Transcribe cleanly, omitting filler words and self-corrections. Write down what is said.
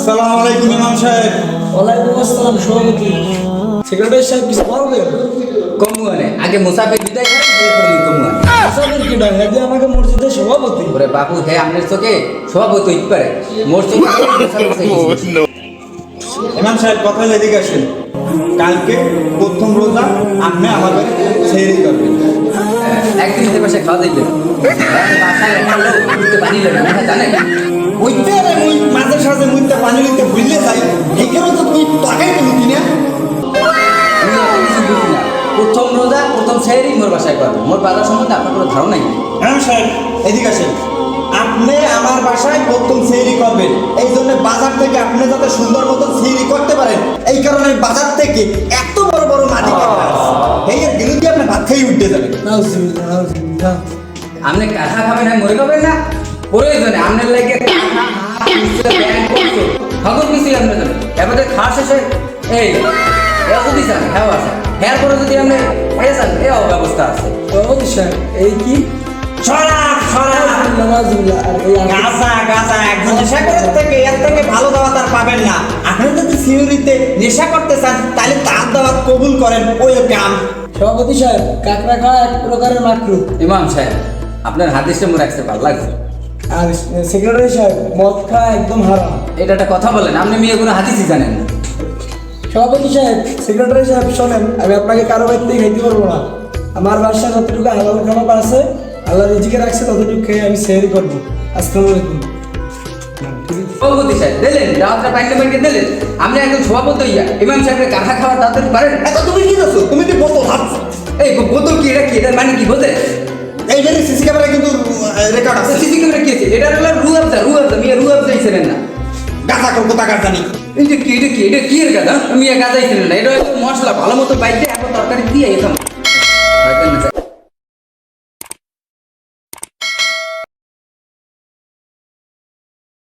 আসসালামু আলাইকুম ইমাম সাহেব। ওয়ালাইকুম আসসালাম সভাপতি। সেক্রেটারি সাহেব কিছু বলবেন? কমুয়ানে আগে মুসাফির বিদায় করে কমুয়ানে মুসাফির কি ডাক হেদি আমাকে মসজিদের সভাপতি। ওরে বাবু হে আপনার চোখে সভাপতি হইতে পারে মোর চোখে ইমাম সাহেব কথা হলে এদিকে আসেন। কালকে প্রথম রোজা আপনি আমার বাড়ি সেহরি করবেন। একদিন এদের পাশে খাওয়া দিবেন বাসায় একটা লোক উঠতে পারিল না জানেন ওইতে ওই মাঝে সাঝে মুইতে পানি নিতে ভুললে যাই এখানে তো তুই টাকাই তুলি না। আমি অত কিছু বুঝি না প্রথম রোজা প্রথম সেহরি মোর বাসায় করবো মোর বাজার সম্বন্ধে আপনার কোনো ধারণাই নেই ইমাম সাহেব এদিকে আসেন। আপনি আমার বাসায় প্রথম সেহরি করবেন, এই জন্য বাজার থেকে আপনি যাতে সুন্দর মতো সেহরি করতে পারেন এই কারণে বাজার থেকে এত বড় বড় মাটি কাটা এই এর বিরুদ্ধে আপনি ভাত খেয়ে উঠতে যাবেন। নাউজুবিল্লাহ নাউজুবিল্লাহ। আপনি কাঁথা খাবেন আর মরে খাবেন না প্রয়োজনে আপনার লাগে খবর কিছু আপনার জন্য এবারে খাওয়া শেষে এই যদি চান হ্যাঁ আছে হ্যাঁ পরে যদি আপনি চান এও ব্যবস্থা আছে সভাপতি সাহেব এই কি? সরাব সরাব নাউজুবিল্লাহ। আর এই গাঁজা গাঁজা একজন নেশা করার থেকে এর থেকে ভালো দাওয়াত আর পাবেন না। আপনি যদি সিউরিতে নেশা করতে চান তাহলে তার দাওয়াত কবুল করেন ওই কাম। সভাপতি সাহেব কাকড়া খাওয়া এক প্রকারের মাকরু। ইমাম সাহেব আপনার হাদিসটা মোর রাখতে ভালো লাগছে আর সেক্রেটারি সাহেব মদ খাওয়া একদম হারাম। এটা একটা কথা বলেন আপনি মেয়ে কোনো হাদিসই জানেন না সভাপতি সাহেব সেক্রেটারি সাহেব শোনেন, আমি আপনাকে কারো বাড়ি থেকে খাইতে পারবো না। আমার বাসায় যতটুকু হালাল খাবার আছে আল্লাহ রিজিকে রাখছে ততটুকু খেয়ে আমি সেহরি করবো। আসসালামু আলাইকুম। সভাপতি সাহেব দিলেন রাত্রে পাইলে পাইলে দিলেন আপনি একজন সভাপতি হইয়া ইমাম সাহেবের কাঁথা খাওয়ার তাড়াতাড়ি পারেন এত তুমি কি করছো? তুমি তো বোতল হাত এই বোতল কি এটা কি এটার মানে কি বোঝে এইবারে সিসি ক্যামেরা কিন্তু রেকর্ড আছে। সিসি ক্যামেরা কি আছে এটা হলো রু আফজা মিয়া ছিলেন না গাঁজা করবো টাকার জানি। এটা কি এটা কি এর গাদা আমি গাদাই ছিলেন না এটা হলো মশলা ভালো মতো বাইতে এখন তরকারি দিয়ে এখানে